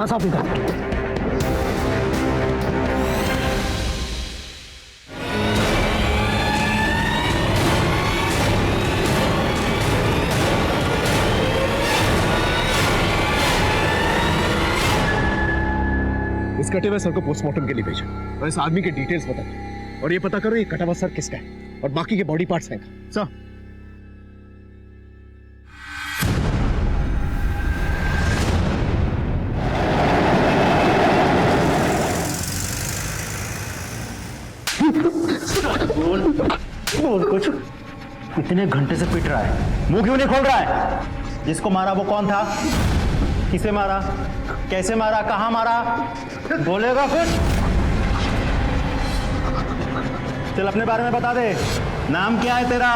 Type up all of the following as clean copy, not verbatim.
साफ निकाल। इस कटे हुए सर को पोस्टमार्टम के लिए भेजो और इस आदमी के डिटेल्स बता दो और ये पता करो ये कटा हुआ सर किसका है और बाकी के बॉडी पार्ट्स हैं कहाँ। सर बोल कुछ। इतने घंटे से पिट रहा है, मुंह क्यों नहीं खोल रहा है? जिसको मारा वो कौन था? किसे मारा? कैसे मारा? कहां मारा? बोलेगा कुछ? चल अपने बारे में बता दे। नाम क्या है तेरा?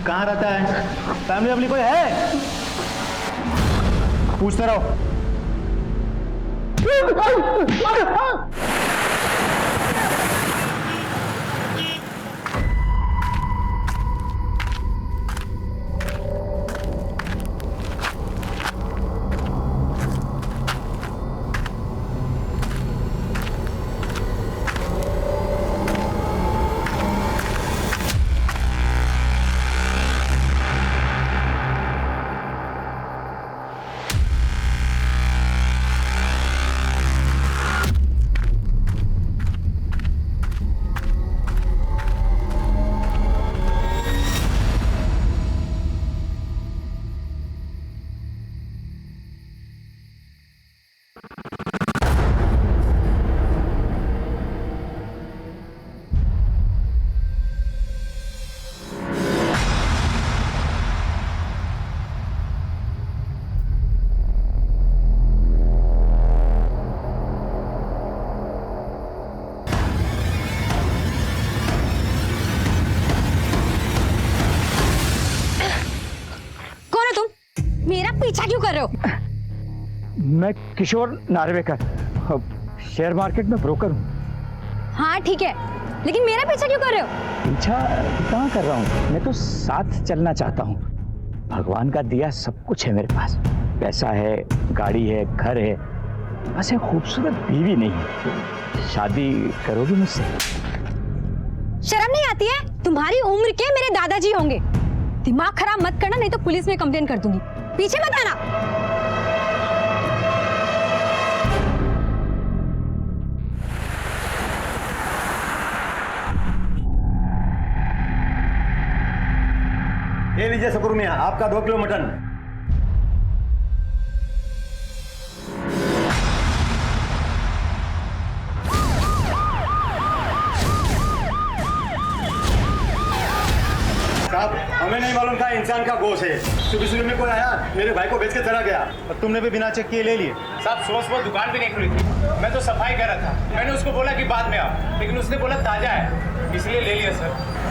कहां रहता है? फैमिली वैमिली कोई है? पूछते रहो। पीछा क्यों कर रहे हो? मैं किशोर नार्वेकर, शेयर मार्केट में ब्रोकर हूँ। हाँ ठीक है, लेकिन मेरा पीछा क्यों कर रहे हो? पीछा कहाँ कर रहा हूँ, मैं तो साथ चलना चाहता हूँ। भगवान का दिया सब कुछ है मेरे पास, पैसा है, गाड़ी है, घर है, बस एक खूबसूरत बीवी नहीं है। शादी करोगी मुझसे? शर्म नहीं आती है? तुम्हारी उम्र के मेरे दादाजी होंगे। दिमाग खराब मत करना, नहीं तो पुलिस में कंप्लेन कर दूंगी। पीछे मत आना। ये लीजिए सुकुरमिया, आपका 2 किलो मटन। साहब, हमें नहीं मालूम था इंसान का गोश्त है। सुबह में कोई आया, मेरे भाई को बेच के चला गया और तुमने भी बिना चेक किए ले लिए। साहब सुबह दुकान भी नहीं खुली थी, मैं तो सफाई कर रहा था। मैंने उसको बोला कि बाद में आओ, लेकिन उसने बोला ताजा है, इसलिए ले लिया सर।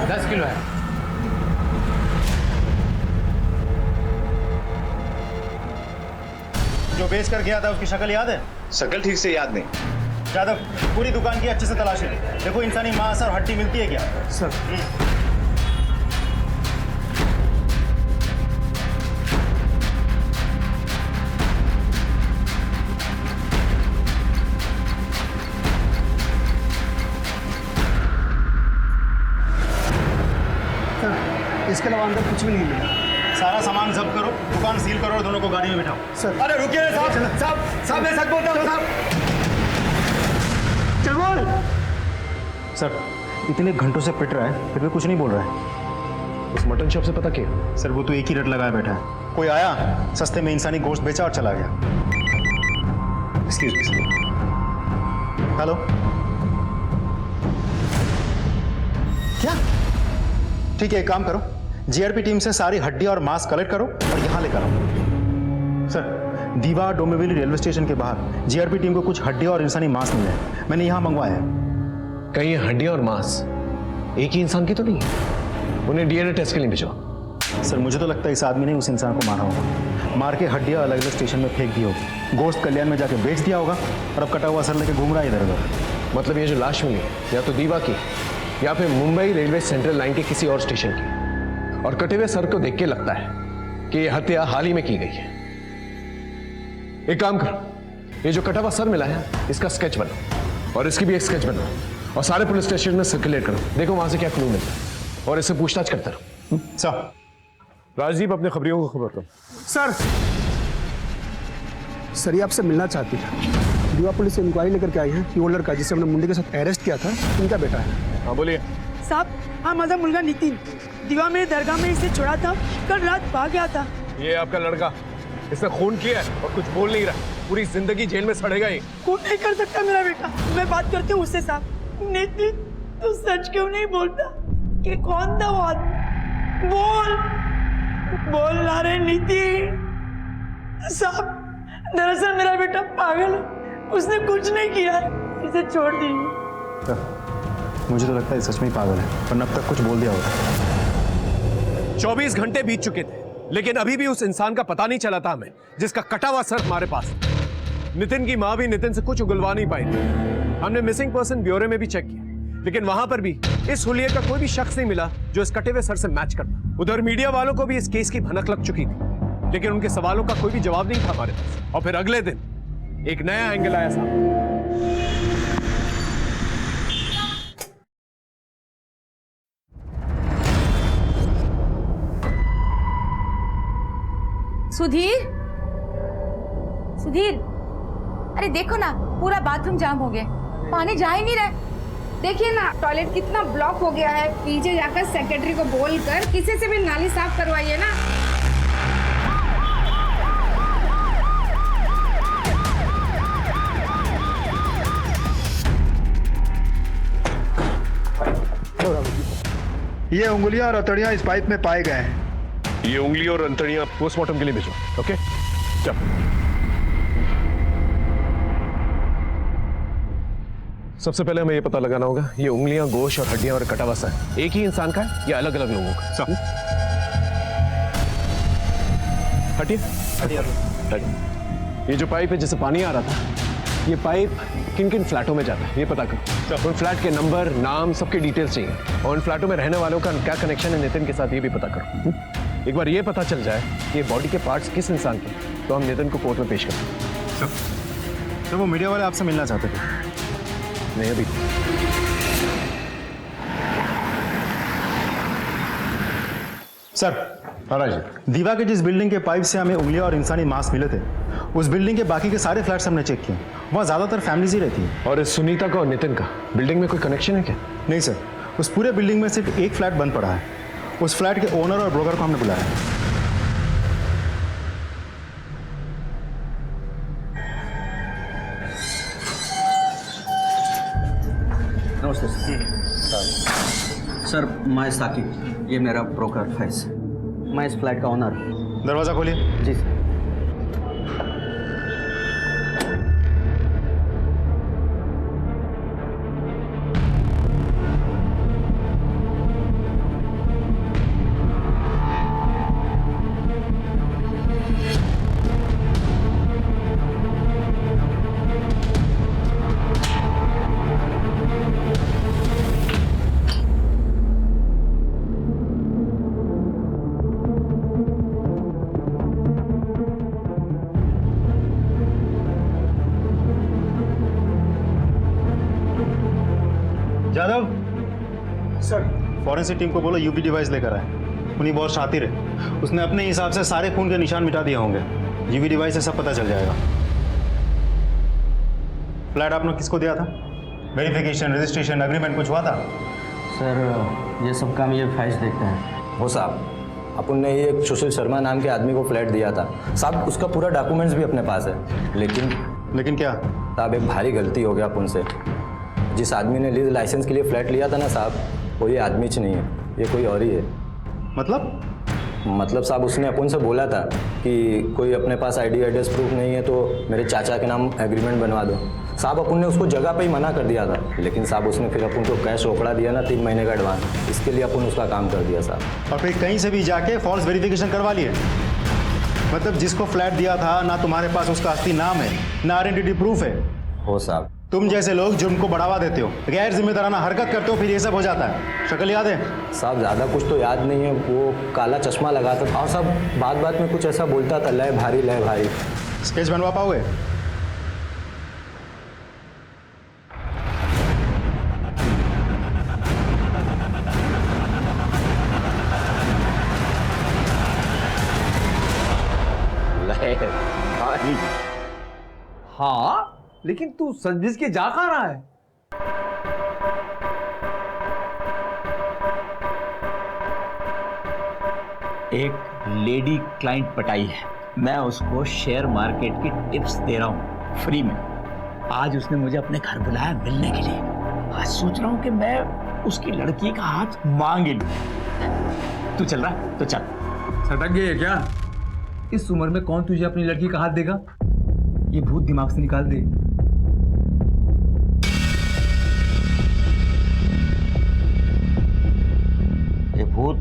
10 किलो है। जो बेच कर गया था उसकी शक्ल याद है? शक्ल ठीक से याद नहीं। यादव, पूरी दुकान की अच्छे से तलाशी देखो, इंसानी मांस और हड्डी मिलती है क्या? सर इसके अलावा अंदर कुछ भी नहीं मिला। सारा सामान जब्त करो, दुकान सील करो और दोनों को गाड़ी में बिठाओ। सर अरे रुकिए साहब, साहब मैं सच बोलता हूँ साहब। चल बोल। सर इतने घंटों से पिट रहा है, फिर भी कुछ नहीं बोल रहा है। उस मटन शॉप से पता किया? सर वो तो एक ही रेट लगाया बैठा है। कोई आया, सस्ते में इंसानी गोश्त बेचा और चला गया। Excuse me sir. हेलो, क्या? ठीक है, एक काम करो, जीआरपी टीम से सारी हड्डी और मांस कलेक्ट करो और यहाँ लेकर आओ। सर दीवा डोंबिवली रेलवे स्टेशन के बाहर जीआरपी टीम को कुछ हड्डी और इंसानी मांस मिले हैं, मैंने यहाँ मंगवाया है। कहीं ये हड्डी और मांस एक ही इंसान की तो नहीं है? उन्हें डीएनए टेस्ट के लिए भिजो। सर मुझे तो लगता है इस आदमी ने उस इंसान को मारा होगा, मार के हड्डियाँ अलग अलग स्टेशन में फेंक दी होगी, गोश्त कल्याण में जाके बेच दिया होगा और अब कटा हुआ सर लेके घूम रहा है इधर उधर। मतलब ये जो लाश मिली या तो दीवा की या फिर मुंबई रेलवे सेंट्रल लाइन के किसी और स्टेशन की, और कटे हुए सर को देख के लगता है कि यह हत्या हाल ही में की गई है। एक काम कर, ये जो कटा हुआ सर मिला है इसका स्केच बनाओ और इसकी भी एक स्केच बनाओ और सारे पुलिस स्टेशन में सर्कुलेट करो, देखो वहां से क्या क्लू मिलता है और इससे पूछताछ करते रहो। सर राजदीप अपने खबरियों को खबर करो। सर सर ये आपसे मिलना चाहती है। दीवा पुलिस से इंक्वायरी लेकर के आई है कि वो लड़का जिसे हमने मुंडे के साथ अरेस्ट किया था इनका बेटा है। हाँ बोलिए। साहब हाँ माझा मुलगा नितिन दिवा में दरगाह में इसे छोड़ा था, कल रात भाग गया था। ये आपका लड़का, इसने खून किया है और कुछ बोल नहीं रहा, पूरी जिंदगी जेल में सड़ेगा ही। कौन नहीं कर सकता मेरा बेटा, मैं बात करती हूँ उससे। साहब नितिन तू सच क्यों नहीं बोलता कि कौन था वो आदमी? बोल ना रे नितिन। साहब दरअसल मेरा बेटा पागल है, उसने कुछ नहीं किया, इसे छोड़ दीजिए। मुझे तो लगता है सच में ही पागल है, वरना अब तक कुछ बोल दिया होता। 24 घंटे बीत चुके थे लेकिन अभी भी उस इंसान का पता नहीं चला था हमें, जिसका कटा हुआ सर हमारे पास। नितिन की मां भी नितिन से कुछ उगलवा नहीं पाई थी। हमने मिसिंग पर्सन ब्यूरो में भी चेक किया लेकिन वहां पर भी इस हुलिये का कोई भी शख्स नहीं मिला जो इस कटे हुए सर से मैच करता। उधर मीडिया वालों को भी इस केस की भनक लग चुकी थी लेकिन उनके सवालों का कोई भी जवाब नहीं था हमारे पास। और फिर अगले दिन एक नया एंगल आया साहब। सुधीर, सुधीर, अरे देखो ना पूरा बाथरूम जाम हो गया, पानी जा ही नहीं रहा। देखिए ना टॉयलेट कितना ब्लॉक हो गया है। पीछे जाकर सेक्रेटरी को बोलकर किसी से भी नाली साफ करवाइए ना। ये उंगलियां और हथौड़ियां इस पाइप में पाए गए हैं। ये उंगली और अंतड़ियां पोस्टमार्टम के लिए भेजो। ओके चल। सबसे पहले हमें ये पता लगाना होगा ये उंगलियां, गोश्त और हड्डियां और कटा हुआ सर एक ही इंसान का है या अलग अलग लोगों का? हटिए। ये जो पाइप है जिससे पानी आ रहा था, ये पाइप किन किन फ्लैटों में जाता है ये पता करो। उन फ्लैट के नंबर, नाम, सबके डिटेल्स चाहिए और उन फ्लैटों में रहने वालों का क्या कनेक्शन है नितिन के साथ ये भी पता करो। एक बार ये पता चल जाए कि ये बॉडी के पार्ट्स किस इंसान के, तो हम नितिन को कोर्ट में पेश करें। तो वो मीडिया वाले आपसे मिलना चाहते थे? नहीं अभी। सर महाराज, दीवा के जिस बिल्डिंग के पाइप से हमें उंगलियां और इंसानी मांस मिले थे, उस बिल्डिंग के बाकी के सारे फ्लैट्स हमने चेक किए, वहाँ ज्यादातर फैमिलीज ही रहती है। और इस सुनीता का और नितिन का बिल्डिंग में कोई कनेक्शन है क्या? नहीं सर, उस पूरे बिल्डिंग में सिर्फ एक फ्लैट बंद पड़ा है। उस फ्लैट के ओनर और ब्रोकर को हमने बुलाया है। नमस्ते सर, मैं साकिब, ये मेरा ब्रोकर फैज, मैं इस फ्लैट का ओनर हूँ। दरवाजा खोलिए। जी sir. Yadav sir forensic team को बोलो यूवी डिवाइस लेकर आए। उन्हीं बहुत शातिर है, उसने अपने हिसाब से सारे खून के निशान मिटा दिए होंगे। यूवी डिवाइस से सब पता चल जाएगा। फ्लैट आपने किसको दिया था? वेरिफिकेशन, रजिस्ट्रेशन, एग्रीमेंट कुछ हुआ था? सर ये सब काम ये फैज देखते हैं। हो साहब, अपन ने ये सुशील शर्मा नाम के आदमी को फ्लैट दिया था साहब, उसका पूरा डॉक्यूमेंट्स भी अपने पास है। लेकिन क्या साहब एक भारी गलती हो गया अपन से। जिस आदमी ने लीज लाइसेंस के लिए फ्लैट लिया था ना साहब, वो ये आदमी च नहीं है, ये कोई और ही है। मतलब साहब उसने अपन से बोला था कि कोई अपने पास आईडी एड्रेस प्रूफ नहीं है तो मेरे चाचा के नाम एग्रीमेंट बनवा दो। साहब अपन ने उसको जगह पे ही मना कर दिया था, लेकिन साहब उसने फिर अपन को कैश रोकड़ा दिया ना 3 महीने का एडवांस, इसके लिए अपन उसका काम कर दिया साहब। और फिर कहीं से भी जाके फॉल्स वेरिफिकेशन करवा लिए? मतलब जिसको फ्लैट दिया था ना तुम्हारे पास उसका असली नाम है ना आइडेंटिटी प्रूफ है। हो साहब, तुम जैसे लोग जुर्म को बढ़ावा देते हो, गैर जिम्मेदाराना हरकत करते हो, फिर ये सब हो जाता है। शक्ल याद है? साहब ज़्यादा कुछ तो याद नहीं है, वो काला चश्मा लगाता था और सब बात बात में कुछ ऐसा बोलता था, लय भारी लय भारी। स्केच बनवा पाओगे? भाई। हाँ, लेकिन तू सच के जा कहाँ रहा है? एक लेडी क्लाइंट पटाई है, मैं उसको शेयर मार्केट की टिप्स दे रहा हूँ फ्री में। आज उसने मुझे अपने घर बुलाया मिलने के लिए। आज सोच रहा हूँ कि मैं उसकी लड़की का हाथ मांग लूं। तू चल रहा तो चल। सटक गई है क्या? इस उम्र में कौन तुझे अपनी लड़की का हाथ देगा? ये भूत दिमाग से निकाल दे। ये भूत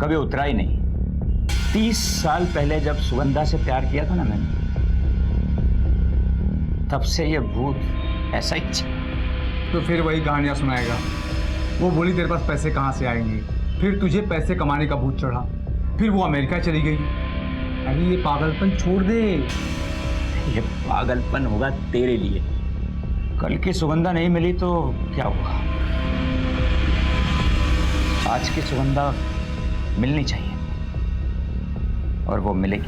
कभी उतरा ही नहीं। 30 साल पहले जब सुगंधा से प्यार किया था ना मैंने, तब से ये भूत ऐसा ही तो फिर वही कहानियां सुनाएगा। वो बोली तेरे पास पैसे कहाँ से आएंगे, फिर तुझे पैसे कमाने का भूत चढ़ा, फिर वो अमेरिका चली गई। अरे ये पागलपन छोड़ दे। ये पागलपन होगा तेरे लिए। कल की सुगंधा नहीं मिली तो क्या हुआ? आज की सुगंधा मिलनी चाहिए और वो मिलेगी।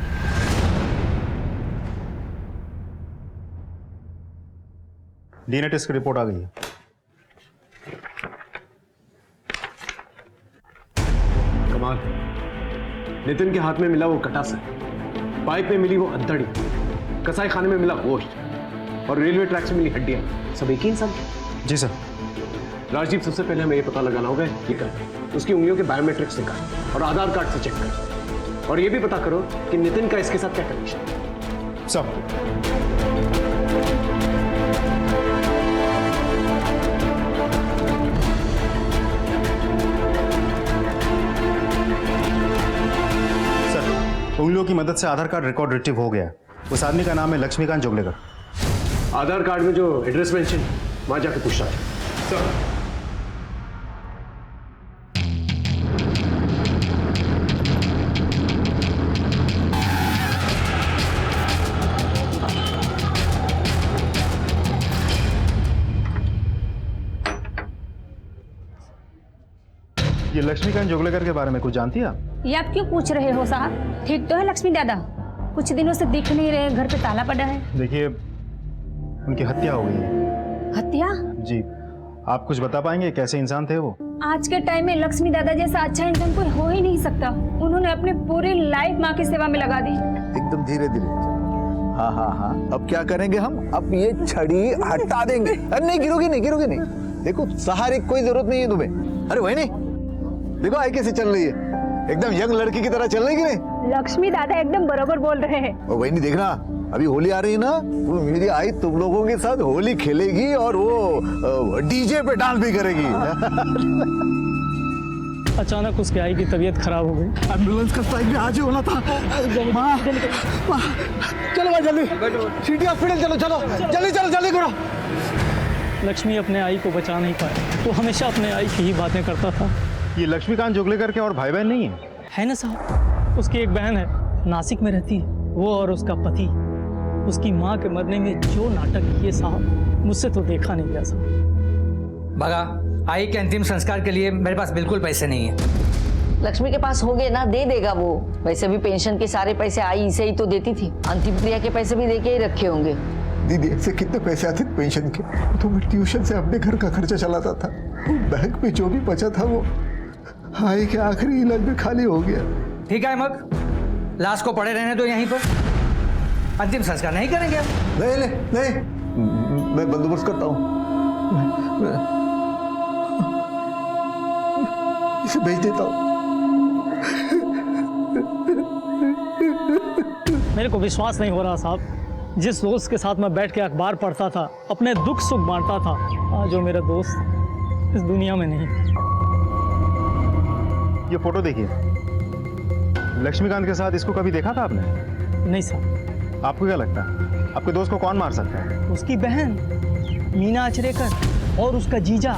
डीएनए टेस्ट की रिपोर्ट आ गई है। कमाल, नितिन के हाथ में मिला वो कटासा, पाइप में मिली वो अद्धड़ी, कसाई खाने में मिला गोश्त और रेलवे ट्रैक से मिली हड्डियां, सब एक ही इंसान की। जी सर। राजदीप, सबसे पहले हमें ये पता लगाना होगा ये कर उसकी उंगलियों के बायोमेट्रिक्स निकाल और आधार कार्ड से चेक कर, और ये भी पता करो कि नितिन का इसके साथ क्या कनेक्शन है। सब सर, उंगलियों की मदद से आधार कार्ड रिकॉर्ड रिट्रीव हो गया। उस आदमी का नाम है लक्ष्मीकांत जोगलेकर। आधार कार्ड में जो एड्रेस मेंशन वहां जाके पूछना है। सर, ये लक्ष्मीकांत जोगलेकर के बारे में कुछ जानती है आप? ये आप क्यों पूछ रहे हो साहब? ठीक तो है लक्ष्मी दादा? कुछ दिनों से दिख नहीं रहे, घर पे ताला पड़ा है। देखिए, उनकी हत्या हो गई है। हत्या? जी। आप कुछ बता पाएंगे कैसे इंसान थे वो? आज के टाइम में लक्ष्मी दादा जैसा अच्छा इंसान कोई हो ही नहीं सकता। उन्होंने अपनी पूरी लाइफ माँ की सेवा में लगा दी। एकदम धीरे धीरे। हाँ हाँ हाँ, अब क्या करेंगे हम? अब ये छड़ी हटा देंगे। अरे नहीं गिरोगी, नहीं गिरोगी नहीं। देखो सहारे की कोई जरूरत नहीं है तुम्हें। अरे वही नहीं, देखो आई कैसे चल रही है, एकदम यंग लड़की की तरह चल रही है कि नहीं? लक्ष्मी दादा एकदम बराबर बोल रहे हैं। और वही नहीं, देखना अभी होली आ रही है ना, तो मेरी आई तुम लोगों के साथ होली खेलेगी और वो डीजे पे डांस भी करेगी। अचानक उसके आई की तबीयत खराब हो गई। एम्बुलेंस का टाइम में आज ही होना था। माँ, चलो भाई जल्दी, सिटी हॉस्पिटल चलो, चलो जल्दी, चलो जल्दी करो। लक्ष्मी अपने आई को बचा नहीं पाई, वो हमेशा अपने आई की ही बातें करता था। ये लक्ष्मीकांत जोगलेकर के और भाई बहन नहीं है ना साहब? उसकी एक बहन है, नासिक में रहती है। वो और उसका पति उसकी माँ के मरने में जो नाटक किए साहब, मुझसे तो देखा नहीं गया साहब। बगा, आई के अंतिम संस्कार के लिए मेरे पास बिल्कुल पैसे नहीं है। लक्ष्मी के पास होंगे ना, दे देगा वो। वैसे भी पेंशन के सारे पैसे आई इसे ही तो देती थी, अंतिम क्रिया के पैसे भी देके ही रखे होंगे। दीदी ऐसे कितने पैसे आते पेंशन के? तो मैं ट्यूशन से अपने घर का खर्चा चलाता था। बैंक में जो भी बचा था वो आई के आखिरी इलाज में खाली हो गया। ठीक है मग, लाश को पड़े रहने दो यहीं पर, अंतिम संस्कार नहीं करेंगे। नहीं नहीं नहीं, मैं बंदोबस्त करता हूँ, इसे भेज देता हूँ। मेरे को विश्वास नहीं हो रहा साहब, जिस दोस्त के साथ मैं बैठ के अखबार पढ़ता था, अपने दुख सुख बांटता था, आज वो मेरा दोस्त इस दुनिया में नहीं। ये फोटो देखिए, लक्ष्मीकांत के साथ इसको कभी देखा था आपने? नहीं साहब। आपको क्या लगता है आपके दोस्त को कौन मार सकता है? उसकी बहन मीना अचरेकर और उसका जीजा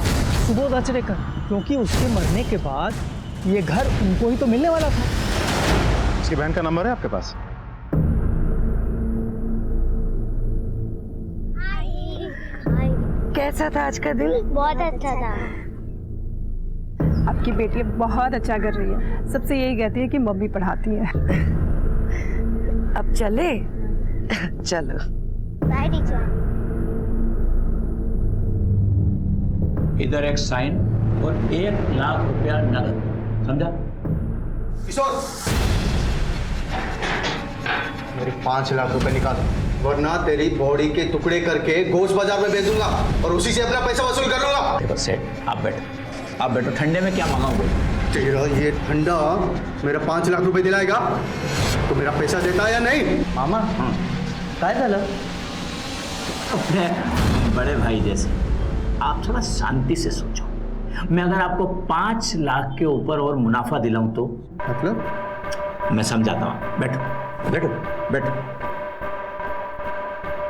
सुबोध अचरेकर, क्योंकि उसके मरने के बाद ये घर उनको ही तो मिलने वाला था। उसकी बहन का नंबर है आपके पास? कैसा था आज का दिन? बहुत अच्छा था। आपकी बेटी बहुत अच्छा कर रही है, सबसे यही कहती है कि मम्मी पढ़ाती है। अब चले? चलो। Bye teacher. इधर एक साइन और 1 लाख रुपया नगद, समझा? किशोर, मेरे 5 लाख रुपए निकालो, वरना तेरी बॉडी के टुकड़े करके गोश्त बाजार में बेच दूंगा और उसी से अपना पैसा वसूल कर लूंगा। देखो सेठ, आप बैठो, ठंडे में क्या मंगाओगे? तेरा ये ठंडा मेरा 5 लाख रुपए दिलाएगा तो मेरा पैसा देता है या नहीं? मामा काय झालं? अपने बड़े भाई जैसे आप थोड़ा शांति से सोचो। मैं अगर आपको 5 लाख के ऊपर और मुनाफा दिलाऊं तो? मतलब? मैं समझाता हूँ, बैठो बैठो बैठो।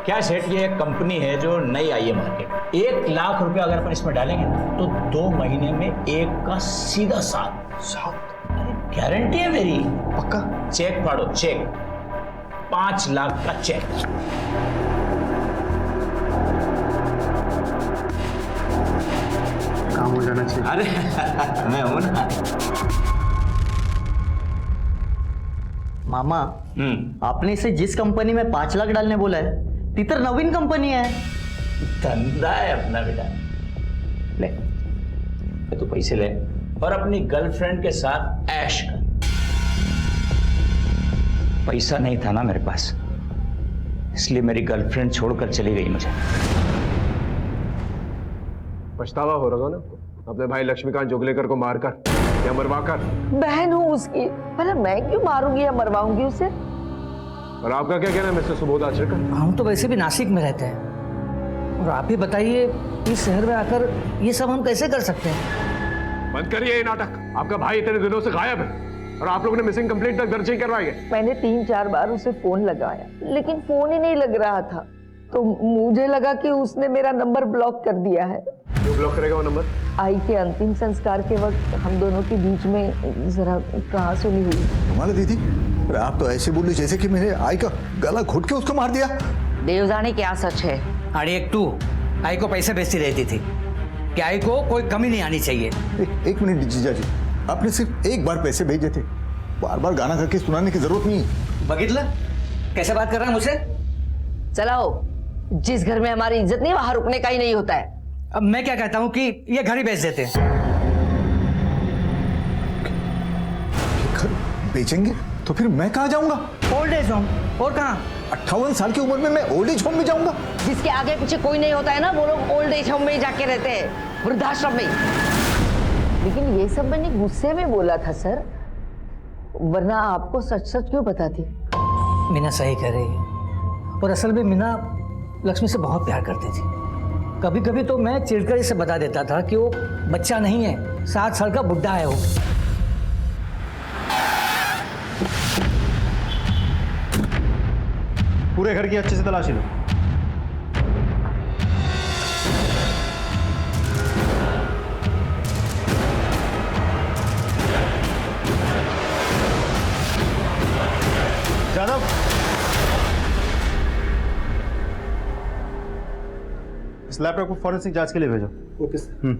क्या सेठ, ये एक कंपनी है जो नई आई है मार्केट। 1 लाख रुपया अगर अपन इसमें डालेंगे ना तो 2 महीने में 1 का सीधा 7। अरे गारंटी है मेरी। पक्का? चेक फाड़ो, चेक 5 लाख का चेक। काम हो जाना चाहिए। अरे मैं हूं ना। मामा आपने इसे जिस कंपनी में 5 लाख डालने बोला है ती तर नवीन कंपनी है। धंधा है अपना बेटा। ले तू पैसे ले और अपनी गर्लफ्रेंड के साथ ऐश कर। पैसा नहीं था ना मेरे पास, इसलिए मेरी गर्लफ्रेंड छोड़कर चली गई मुझे। पछतावा हो रहा ना अपने भाई लक्ष्मीकांत जोगलेकर को मारकर या मरवाकर? बहन हूँ उसकी, भला मैं क्यों मारूंगी या मरवाऊंगी उसे? और आपका क्या कहना है मिस्टर सुबोध आचरेकर? हम तो वैसे भी नासिक में रहते हैं और आप ही बताइए इस शहर में आकर ये सब हम कैसे कर सकते हैं? बंद करिए ये नाटक। आपका भाई इतने दिनों से गायब है और आप लोगों ने मिसिंग कंप्लेंट तक दर्ज नहीं करवाई है। मैंने 3-4 बार उसे फोन लगाया लेकिन फोन ही नहीं लग रहा था, तो मुझे लगा कि उसने मेरा नंबर ब्लॉक कर दिया है। क्यों ब्लॉक करेगा वो नंबर? आई के अंतिम संस्कार के वक्त हम दोनों के बीच में जरा कहाँ सुनी हुई। तुम्हारा दीदी, अरे आप तो ऐसे बोली जैसे कि मैंने आई का गला घोट के उसको मार दिया। देव जाने क्या सच है। अरे एक तू आई को पैसे भेजती रहती थी कि आई को कोई कमी नहीं आनी चाहिए। एक मिनट जीजा जी, आपने सिर्फ एक बार पैसे भेजे थे, बार बार गाना करके सुनाने की जरूरत नहीं है। बगितला कैसे बात कर रहा है मुझसे? चलाओ, जिस घर में हमारी इज्जत नहीं वहां रुकने का ही नहीं होता है। अब मैं क्या कहता हूँ कि ये घर ही बेच देते हैं। घर बेचेंगे तो फिर मैं कहाँ जाऊंगा? Old age home. और कहाँ? 58 साल की उम्र में मैं ओल्ड एज होम में जाऊंगा? जिसके आगे पीछे कोई नहीं होता है ना, वो लोग ओल्ड एज होम में ही जाके रहते हैं, वृद्धाश्रम में। लेकिन ये सब मैंने गुस्से में बोला था सर, वरना आपको सच सच क्यों बताती? मीना सही कह रही है और असल में मीना लक्ष्मी से बहुत प्यार करती थी। कभी कभी तो मैं चिढ़कर इसे बता देता था कि वो बच्चा नहीं है, 7 साल का बुड्ढा है वो। पूरे घर की अच्छे से तलाशी लो। जादव, इस लैपटॉप को फॉरेंसिक जांच के लिए भेजो। Okay sir.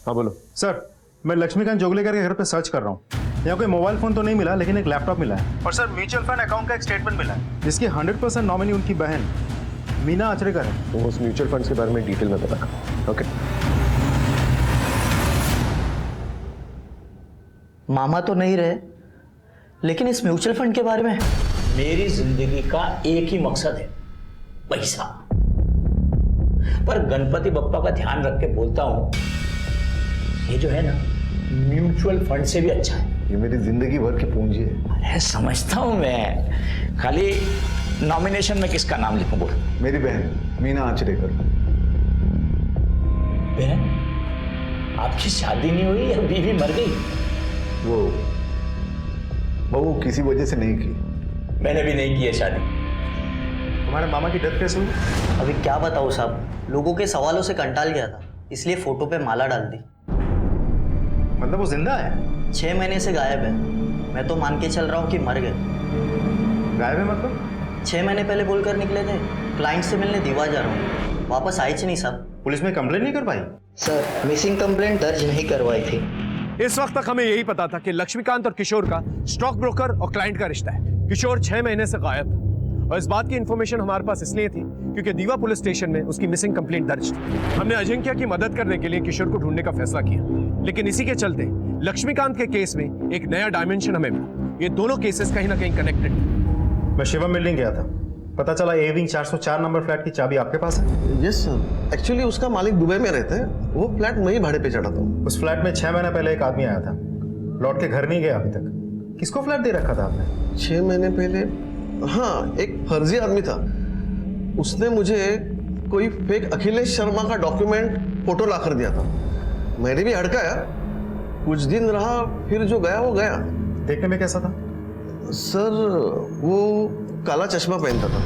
हाँ बोलो सर, मैं लक्ष्मीकांत जोगलेकर के घर पे सर्च कर रहा हूँ। यहाँ कोई मोबाइल फोन तो नहीं मिला, लेकिन एक लैपटॉप मिला है और सर म्यूचुअल फंड अकाउंट का एक स्टेटमेंट मिला है जिसकी 100% नॉमिनी उनकी बहन मीना आचरेकर है। तो उस म्यूचुअल फंड के बारे में डिटेल में पता करो। ओके। मामा तो नहीं रहे, लेकिन इस म्यूचुअल फंड के बारे में मेरी जिंदगी का एक ही मकसद है, पैसा। पर गणपति बप्पा का ध्यान रख के बोलता हूं, ये जो है ना म्यूचुअल फंड से भी अच्छा है। ये मेरी जिंदगी भर की पूंजी है। अरे समझता हूं मैं, खाली नॉमिनेशन में किसका नाम लिखूं बोल? मेरी बहन मीना आचरेकर। बहन? आपकी शादी नहीं हुई या बीवी मर गई? वो किसी वजह से नहीं की। मैंने भी नहीं की है शादी। तुम्हारे मामा की डेथ कैसे हुई? अभी क्या बताऊँ साहब, लोगों के सवालों से कंटाल गया था, इसलिए फोटो पे माला डाल दी। मतलब वो जिंदा है? 6 महीने से गायब है। मैं तो मान के चल रहा हूँ कि मर गए। गायब है मतलब? 6 महीने पहले बोलकर निकले थे क्लाइंट से मिलने दीवा जा रहा हूँ, वापस आई नहीं साहब। पुलिस में कंप्लेंट नहीं कर पाई? सर मिसिंग कंप्लेंट दर्ज नहीं करवाई थी। इस वक्त तक हमें यही पता था कि लक्ष्मीकांत और किशोर का स्टॉक ब्रोकर और क्लाइंट का रिश्ता है। किशोर 6 महीने से गायब था और इस बात की इंफॉर्मेशन हमारे पास इसलिए थी क्योंकि दीवा पुलिस स्टेशन में उसकी मिसिंग कंप्लेंट दर्ज थी। हमने अजिंक्य की मदद करने के लिए किशोर को ढूंढने का फैसला किया, लेकिन इसी के चलते लक्ष्मीकांत के केस में एक नया डायमेंशन हमें मिला। ये दोनों केसेस कहीं ना कहीं कनेक्टेड थे। मैं शिवम बिल्डिंग गया था, पता चला ए विंग 404 नंबर फ्लैट की चाबी आपके पास है? यस सर, एक्चुअली उसका मालिक दुबई में रहता है, वो फ्लैट मैं ही भाड़े पे चढ़ा था। उस फ्लैट में 6 महीने पहले एक आदमी आया था, लौट के घर नहीं गया अभी तक। किसको फ्लैट दे रखा था आपने? 6 महीने पहले, हाँ, एक फर्जी आदमी था। उसने मुझे कोई फेक अखिलेश शर्मा का डॉक्यूमेंट फोटो ला कर दिया था। मैंने भी हड़काया, कुछ दिन रहा, फिर जो गया वो गया। देखने में कैसा था? सर वो काला चश्मा पहनता था,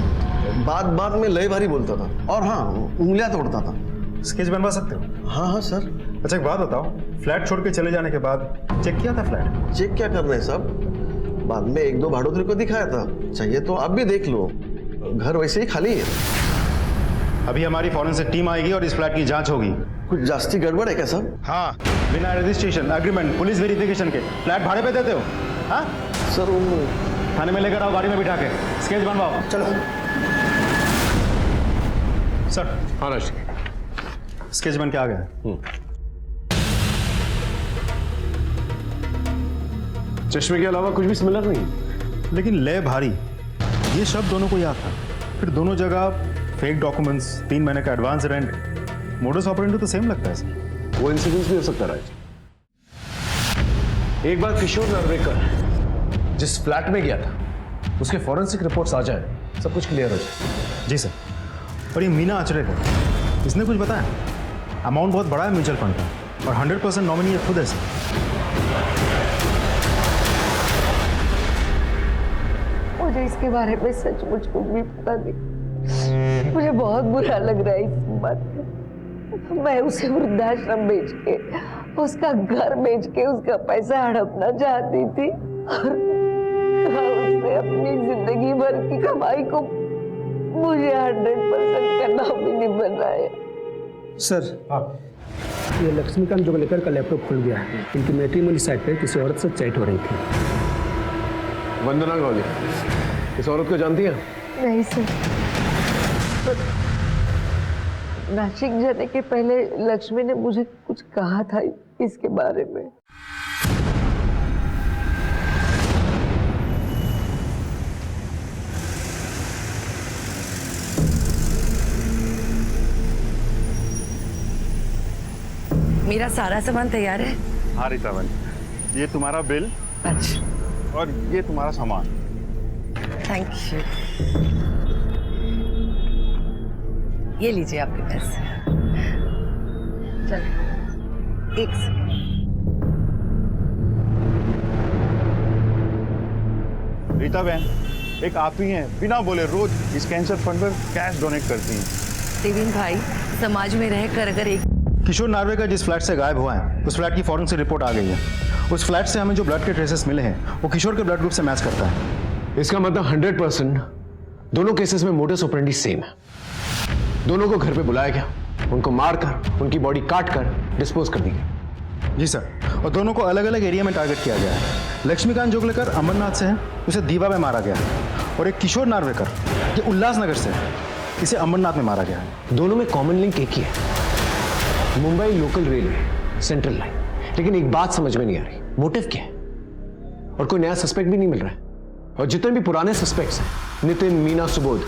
बात में लय भारी बोलता था, और हाँ उंगलियां तोड़ता था। स्केच बनवा सकते हो? हाँ हाँ सर। अच्छा एक बात बताओ, फ्लैट छोड़ के चले जाने के बाद चेक किया था फ्लैट? चेक क्या करना है साहब, बाद में 1-2 भाड़ोत्री को दिखाया था, चाहिए तो आप भी देख लो, घर वैसे ही खाली है। अभी हमारी फॉरेंसिक टीम आएगी और इस फ्लैट की जांच होगी। कुछ जास्ती गड़बड़ है क्या साहब? हाँ, बिना रजिस्ट्रेशन, एग्रीमेंट, पुलिस वेरिफिकेशन के फ्लैट भाड़े पे देते हो? हाँ सर, वो थाने में लेकर आओ, गाड़ी में बिठा के स्केच बनवाओ। चलो सर। हाँ राज, स्केच बन के आ गया। चश्मे के अलावा कुछ भी सिमिलर नहीं, लेकिन लय भारी, ये शब्द दोनों को याद था। फिर दोनों जगह फेक डॉक्यूमेंट्स, 3 महीने का एडवांस रेंट, मोडस ऑपरेंडी तो सेम लगता है सर। वो इंसिडेंस भी हो सकता है राज। एक बार किशोर नार्वेकर जिस फ्लैट में गया था, उसके फॉरेंसिक रिपोर्ट्स आ जाए, सब कुछ क्लियर हो जाए। जी सर। और ये मीना आचरेकर, इसने कुछ बताया? अमाउंट बहुत बड़ा है म्यूचुअल फंड का, और 100% नॉमिनी ये खुद है सर। मुझे इसके बारे में सचमुच कुछ भी पता नहीं। मुझे बहुत बुरा लग रहा है इस बात का। मैं उसे वृद्धाश्रम बेच के, उसका घर बेच के उसका पैसा हड़पना चाहती थी, और उसने अपनी जिंदगी भर की कमाई को मुझे 100% करना भी नहीं बन रहा है। सर, ये लक्ष्मीकांत जोगलेकर का लैपटॉप खुल गया है। इनकी मैट्रिमोनी साइट पे किसी औरत से चैट हो रही थी। वंदना गौली, इस औरत को जानती हैं? नहीं सर, नासिक जाने के पहले लक्ष्मी ने मुझे कुछ कहा था इसके बारे में। मेरा सारा सामान तैयार है। हाँ रीतावन, ये तुम्हारा बिल। अच्छा। और ये तुम्हारा सामान। Thank you. ये लीजिए आपके पैसे। चलो, एक सेकंड। रीता बहन, एक आप ही हैं, बिना बोले रोज इस कैंसर फंड पर कैश डोनेट करती हैं। देवीन भाई, समाज में रहकर अगर एक किशोर नार्वेकर जिस फ्लैट से गायब हुआ है, उस फ्लैट की फॉरेंसिक रिपोर्ट आ गई है। उस फ्लैट से हमें जो ब्लड के ट्रेसेस मिले हैं, वो किशोर के ब्लड ग्रुप से मैच करता है। इसका मतलब 100% दोनों केसेस में मोडस ऑपरेंडी सेम है। दोनों को घर पे बुलाया गया, उनको मारकर, उनकी बॉडी काट कर डिस्पोज कर दी गई। जी सर, और दोनों को अलग अलग एरिया में टारगेट किया गया है। लक्ष्मीकांत जोगलेकर अमरनाथ से है, उसे दीवा में मारा गया है, और एक किशोर नार्वेकर ये उल्लासनगर से है, इसे अमरनाथ में मारा गया है। दोनों में कॉमन लिंक एक ही है, Mumbai local railway central line. लेकिन एक बात समझ में नहीं आ रही, मोटिव क्या है? और कोई नया सस्पेक्ट भी नहीं मिल रहा है। और जितने भी पुराने सस्पेक्ट्स हैं, नितिन, मीना, सुबोध,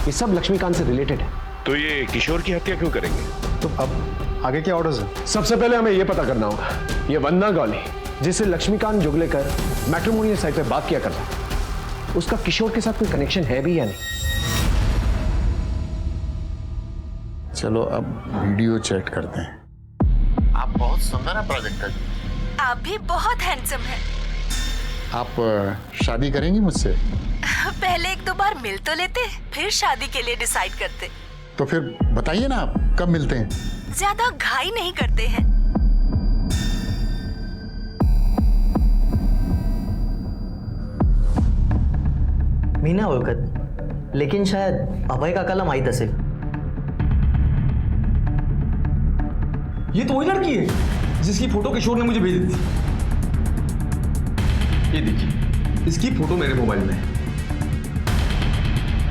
ये सब लक्ष्मीकांत से रिलेटेड है। तो ये किशोर की हत्या क्यों करेंगे? तो अब आगे क्या ऑर्डर्स है? सबसे पहले हमें यह पता करना होगा, ये वंदना गौली जिससे लक्ष्मीकांत जोगलेकर मैट्रिमोनियल साइट पे बात किया करता है, उसका किशोर के साथ कोई कनेक्शन है भी या नहीं? चलो अब वीडियो चैट करते हैं। आप बहुत सुंदर है प्राजक्ता जी। आप भी बहुत हैंडसम हैं। आप शादी करेंगी मुझसे? पहले 1-2 बार मिल तो लेते, फिर शादी के लिए डिसाइड करते। तो फिर बताइए ना, आप कब मिलते हैं? ज्यादा घाई नहीं करते हैं। मी नाही ओळखत, लेकिन शायद अभय काकाला माहीत असेल. ये तो वही लड़की है जिसकी फोटो किशोर ने मुझे भेजी थी. ये देखिए, इसकी फोटो मेरे मोबाइल में है.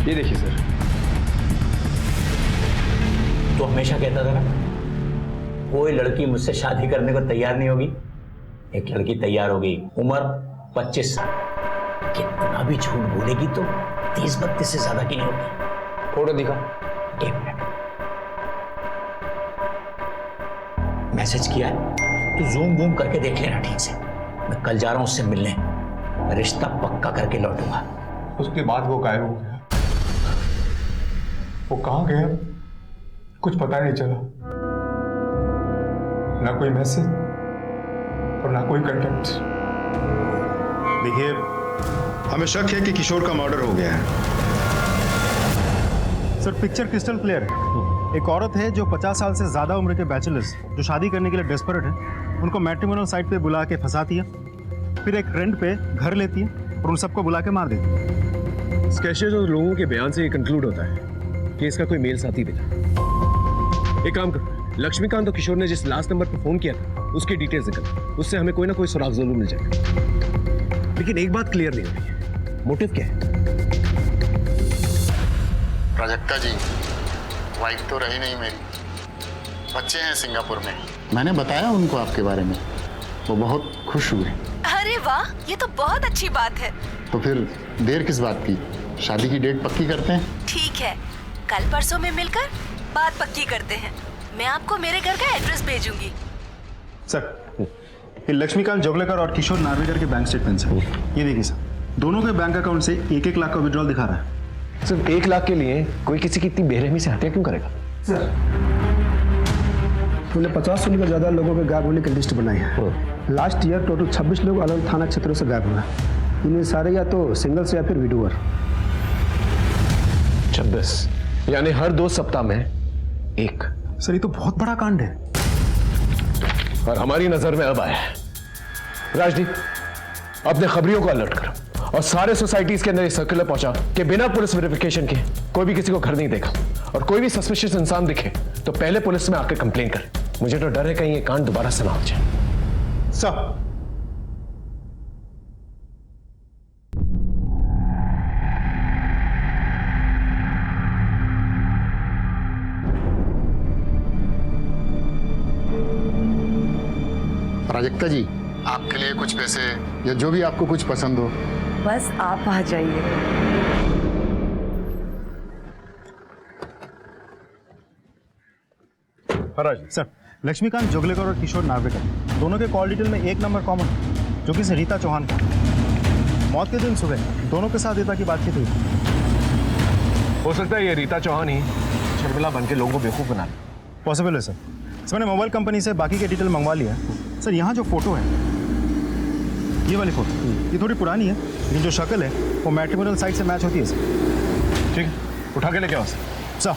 ये देखिए सर. तो हमेशा कहता था ना, कोई लड़की मुझसे शादी करने को तैयार नहीं होगी. एक लड़की तैयार हो गई, उम्र 25 साल. कितना भी झूठ बोलेगी तो 30-32 से ज्यादा की नहीं होगी. फोटो दिखा. एक मिनट. मैसेज किया है, तू जूम वूम करके देख लेना ठीक से. मैं कल जा रहा हूं उससे मिलने, रिश्ता पक्का करके लौटूंगा. उसके बाद वो गायब हो गया. वो कहाँ गया कुछ पता नहीं चला. ना कोई मैसेज और ना कोई कांटेक्ट. देखिए, हमें शक है कि किशोर का मर्डर हो गया है. सर, पिक्चर क्रिस्टल क्लियर है. एक औरत है जो 50 साल से ज्यादा उम्र के बैचलर्स जो शादी करने के लिए डेस्परेट है, उनको मैट्रिमोनियल साइट पे बुला के फंसाती है, फिर एक रेंट पे घर लेती है और उन सबको बुला के मार देती है. स्केचेस और लोगों के बयान से ये कंक्लूड होता है कि इसका कोई मेल साथी भी था. एक काम करो, लक्ष्मीकांत और किशोर ने जिस लास्ट नंबर पर फोन किया था उसकी डिटेल्स निकल, उससे हमें कोई ना कोई सुराग जरूर मिल जाएगा. लेकिन एक बात क्लियर नहीं हो रही है, मोटिव क्या है? प्राजक्ता जी, वाइफ तो रही नहीं मेरी. बच्चे हैं सिंगापुर में. मैंने बताया उनको आपके बारे में, वो बहुत खुश हुए. अरे वाह, ये तो बहुत अच्छी बात है. तो फिर देर किस बात की, शादी की डेट पक्की करते हैं. ठीक है, कल परसों में मिलकर बात पक्की करते हैं. मैं आपको मेरे घर का एड्रेस भेजूंगी. सर, ये लक्ष्मीकांत जोगलेकर और किशोर नार्वेकर के बैंक स्टेटमेंट्स हैं. ये देखिए सर, दोनों के बैंक अकाउंट से 1-1 लाख का विड्रॉल दिखा रहा है. सिर्फ 1 लाख के लिए कोई किसी की इतनी बेरहमी से हत्या क्यों करेगा? सर, तूने 50 से ज़्यादा लोगों के गायब होने की लिस्ट बनाई है. लास्ट ईयर टोटल 26 लोग अलग थाना क्षेत्रों से गायब हुए. इनमें सारे या तो सिंगल्स या फिर विडोअर. 26 यानी हर 2 सप्ताह में एक. सर, ये तो बहुत बड़ा कांड है और हमारी नजर में अब आया है. राजदीप, अपने खबरियों को अलर्ट करो और सारे सोसाइटीज के अंदर एक सर्कुलर पहुंचा कि बिना पुलिस वेरिफिकेशन के कोई भी किसी को घर नहीं देखा और कोई भी सस्पिशियस इंसान दिखे तो पहले पुलिस में आकर कंप्लेन करे. मुझे तो डर है कहीं ये कांड दोबारा से ना हो जाए. सर, प्राजक्ता जी, आपके लिए कुछ पैसे या जो भी आपको कुछ पसंद हो. बस आप आ जाइए. सर, लक्ष्मीकांत जोगलेकर और किशोर नार्वेकर दोनों के कॉल डिटेल में एक नंबर कॉमन, जो कि रीता चौहान का. मौत के दिन सुबह दोनों के साथ रीता की बातचीत हुई. हो सकता है ये रीता चौहान ही शर्मिला बन के लोगों को बेवकूफ बना. पॉसिबल है सर. मैंने मोबाइल कंपनी से बाकी के डिटेल मंगवा लिया है. सर, यहाँ जो फोटो है, ये वाली फोटो, ये थोड़ी पुरानी है, लेकिन जो शक्ल है वो मैट्रिमोनियल साइट से मैच होती है सर. ठीक है, उठा के लेके आओ सर.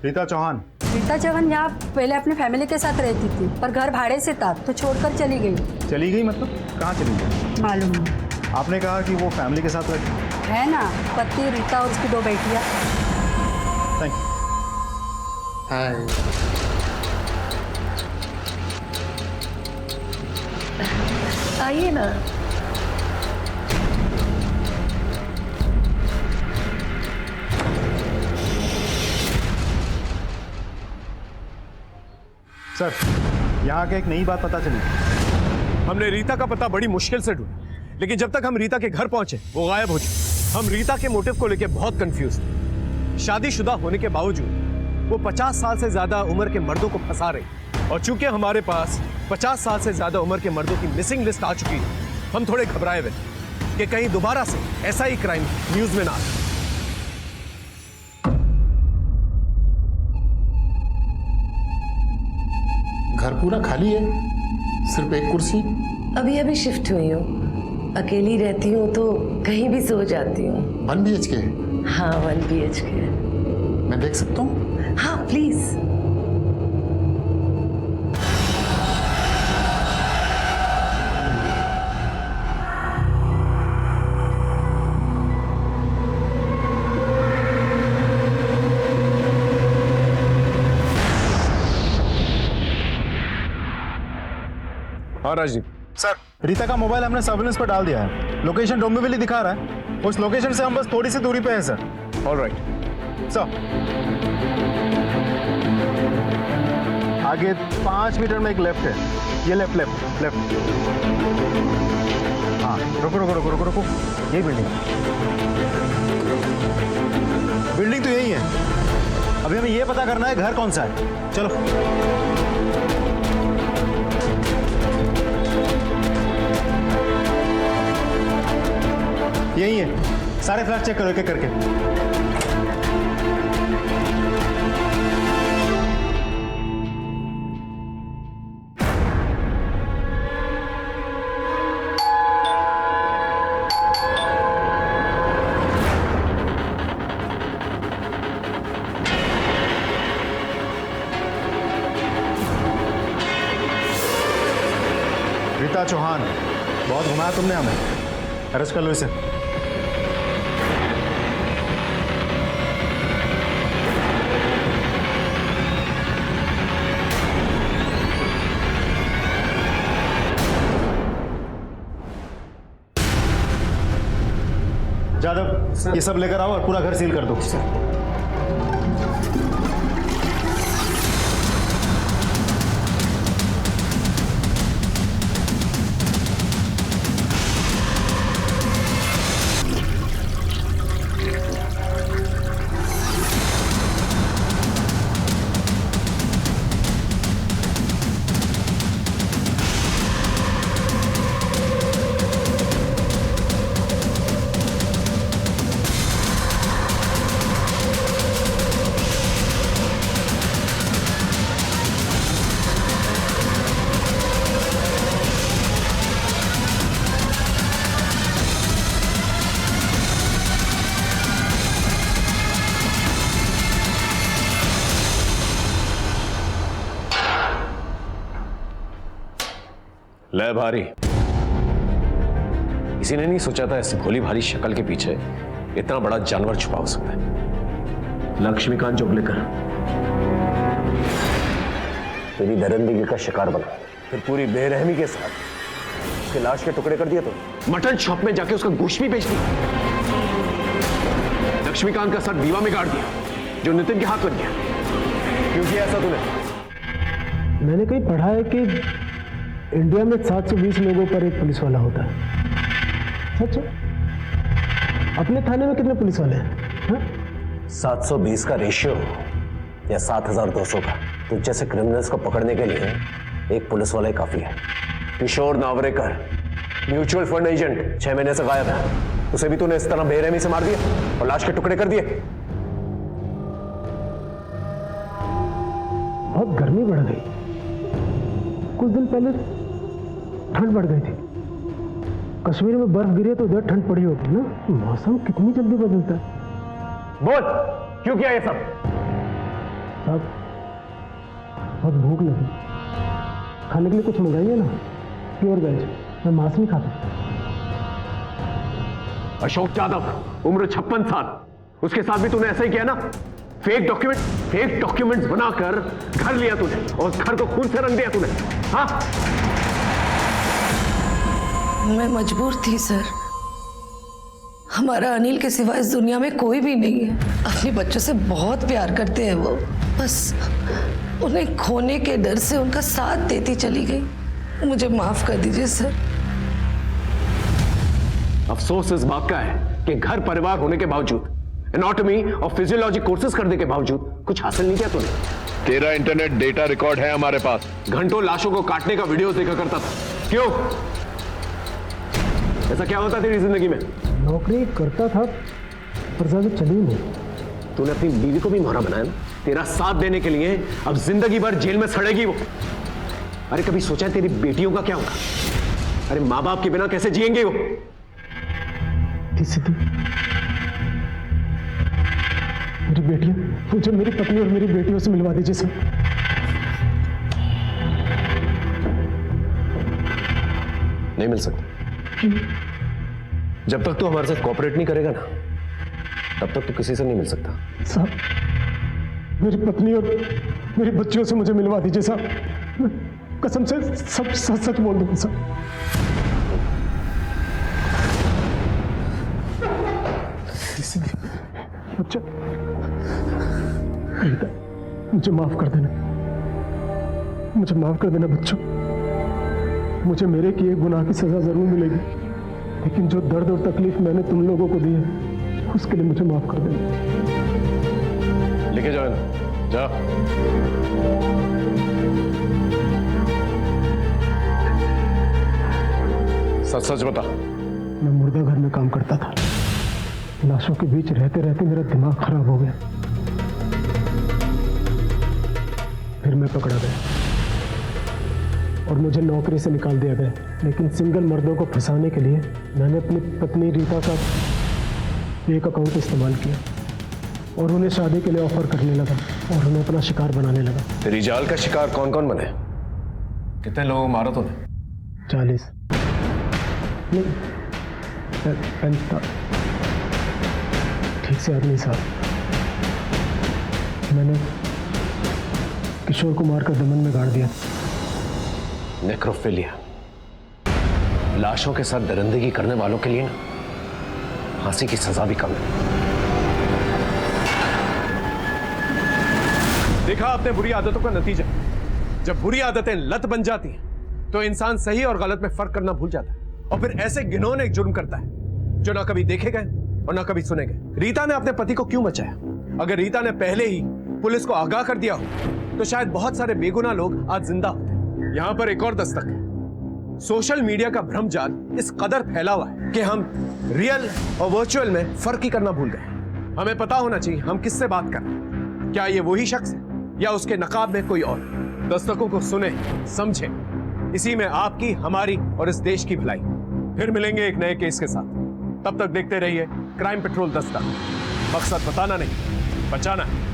रीता चौहान. रीता चौहान यहाँ पहले अपनी फैमिली के साथ रहती थी, पर घर भाड़े से था तो छोड़कर चली गई. चली गई मतलब? कहाँ चली गई? मालूम नहीं. आपने कहा कि वो फैमिली के साथ रहती है ना, पति रीता और उसकी 2 बेटियाँ. Thank you. हाय. आइए ना. सर, यहाँ के एक नई बात पता चली। हमने रीता का पता बड़ी मुश्किल से ढूंढा, लेकिन जब तक हम रीता के घर पहुंचे वो गायब हो चुकी। हम रीता के मोटिव को लेकर बहुत कंफ्यूज थे। शादीशुदा होने के बावजूद वो 50 साल से ज्यादा उम्र के मर्दों को फंसा रही, और चूंकि हमारे पास 50 साल से ज्यादा उम्र के मर्दों की मिसिंग लिस्ट आ चुकी है, हम थोड़े घबराए हुए कि कहीं दोबारा से ऐसा ही क्राइम न्यूज में ना आए। घर पूरा खाली है, सिर्फ एक कुर्सी। अभी अभी शिफ्ट हुई हूँ, अकेली रहती हूँ तो कहीं भी सो जाती हूँ। 1 BHK? हाँ 1 BHK। मैं देख सकता हूँ? हाँ प्लीज। हाँ राजदीप। सर, रीता का मोबाइल हमने सर्विलेंस पर डाल दिया है। लोकेशन डोंबिवली दिखा रहा है। उस लोकेशन से हम बस थोड़ी सी दूरी पे हैं सर। ऑलराइट सर, आगे 5 मीटर में एक लेफ्ट है। ये लेफ्ट लेफ्ट लेफ्ट। हाँ, रुको रुको रुको रुको रुको, यही बिल्डिंग। बिल्डिंग तो यही है। अभी हमें ये पता करना है घर कौन सा है। चलो। यही है, सारे फ्लैट चेक करो एक एक करके। रीता चौहान, बहुत घुमाया तुमने हमें। अरेस्ट कर लो इसे। जादव, ये सब लेकर आओ और पूरा घर सील कर दो। ले भारी, किसी ने नहीं सोचा था ऐसी भोली भारी शक्ल के पीछे इतना बड़ा जानवर छुपा हो सकता है। लक्ष्मीकांत जोगलेकर तेरी दरिंदगी का शिकार बना, फिर पूरी बेरहमी के साथ उसके लाश के टुकड़े कर दिए। तो मटन शॉप में जाके उसका गोश्त भी बेच दिया। लक्ष्मीकांत का सर दीवा में गाड़ दिया, जो नितिन के हाथ लग गया। क्यों किया ऐसा तूने? मैंने कहीं पढ़ा है कि इंडिया में 720 लोगों पर एक पुलिस वाला होता है। सच है? अपने थाने में कितने पुलिस वाले हैं? 720 का रेशियो या 7200 का। तो जैसे क्रिमिनल्स को पकड़ने के लिए एक पुलिस वाला ही काफी है। किशोर नावरेकर, म्यूचुअल फंड एजेंट, 6 महीने से गायब है। उसे भी तूने इस तरह बेरहमी से मार दिया और लाश के टुकड़े कर दिए। बहुत गर्मी बढ़ गई। कुछ दिन पहले ठंड बढ़ गई थी। कश्मीर में बर्फ गिरी तो उधर ठंड पड़ी होगी ना। मौसम कितनी जल्दी बदलता है। बोल, क्यों किया ये सब? साहब, बहुत भूख लगी, खाने के लिए कुछ मंगाइए ना। प्योर वेज, मैं मांस नहीं खाता। अशोक यादव, उम्र 56 साल, उसके साथ भी तूने ऐसा ही किया ना? फेक डॉक्यूमेंट्स बनाकर घर लिया तूने और उस घर को खून से रंग दिया तूने। हाँ, मैं मजबूर थी सर। हमारा अनिल के सिवा इस दुनिया में कोई भी नहीं है। अपने बच्चों से बहुत प्यार करते हैं वो। बस उन्हें खोने के डर से उनका साथ देती चली गई। मुझे माफ कर दीजिए सर। अफसोस इस बात का है कि घर परिवार होने के बावजूद, एनाटॉमी और फिजियोलॉजी कोर्सेज करने के बावजूद कुछ हासिल नहीं किया तूने। तेरा इंटरनेट डेटा रिकॉर्ड है हमारे पास। घंटों लाशों को काटने का वीडियो देखा करता था। क्यों? ऐसा क्या होता तेरी जिंदगी में? नौकरी करता था पर ज्यादा चली नहीं। तूने अपनी बीवी को भी मारा बनाया ना, तेरा साथ देने के लिए अब जिंदगी भर जेल में सड़ेगी वो। अरे कभी सोचा है तेरी बेटियों का क्या होगा? अरे माँ बाप के बिना कैसे जिएंगे वो? मेरी बेटियां, मुझे मेरी पत्नी और मेरी बेटियों से मिलवा दीजिए सर। नहीं मिल सकता। जब तक तू हमारे साथ कोऑपरेट नहीं करेगा ना, तब तक तू किसी से नहीं मिल सकता। साहब, मेरी पत्नी और मेरी बच्चियों से मुझे मिलवा दीजिए साहब। कसम से सब सच सच बोल दूंगा साहब। अच्छा रीता, मुझे माफ कर देना, मुझे माफ कर देना बच्चों। मुझे मेरे किए गुनाह की सजा जरूर मिलेगी, लेकिन जो दर्द और तकलीफ मैंने तुम लोगों को दी है उसके लिए मुझे माफ कर देना। लेके जाओ ना, जा। सच सच बता। मैं मुर्दा घर में काम करता था। लाशों के बीच रहते रहते मेरा दिमाग खराब हो गया। फिर मैं पकड़ा गया और मुझे नौकरी से निकाल दिया गया। लेकिन सिंगल मर्दों को फंसाने के लिए मैंने अपनी पत्नी रीता का एक अकाउंट इस्तेमाल किया और उन्हें शादी के लिए ऑफर करने लगा और उन्हें अपना शिकार बनाने लगा। तेरी जाल का शिकार कौन कौन बने? कितने लोगों को मारा तूने? 40 नहीं, 45। ठीक से याद नहीं साहब। मैंने किशोर कुमार का दमन में गाड़ दिया। नेक्रोफिलिया, लाशों के साथ दरिंदगी करने वालों के लिए ना फांसी की सजा भी कम है। देखा आपने बुरी आदतों का नतीजा। जब बुरी आदतें लत बन जाती हैं तो इंसान सही और गलत में फर्क करना भूल जाता है और फिर ऐसे घिनौने जुर्म करता है जो ना कभी देखे गए और ना कभी सुने गए। रीता ने अपने पति को क्यों बचाया? अगर रीता ने पहले ही पुलिस को आगाह कर दिया हो तो शायद बहुत सारे बेगुनाह लोग आज जिंदा होते। यहां पर एक और दस्तक है। सोशल मीडिया का भ्रमजाल इस कदर फैला हुआ है कि हम रियल और वर्चुअल में फर्क ही करना भूल गए। हमें पता होना चाहिए हम किससे बात कर रहे हैं। क्या ये वही शख्स है या उसके नकाब में कोई और? दस्तकों को सुने, समझे। इसी में आपकी, हमारी और इस देश की भलाई। फिर मिलेंगे एक नए केस के साथ। तब तक देखते रहिए क्राइम पेट्रोल दस्तक। मकसद बताना नहीं, बचाना है।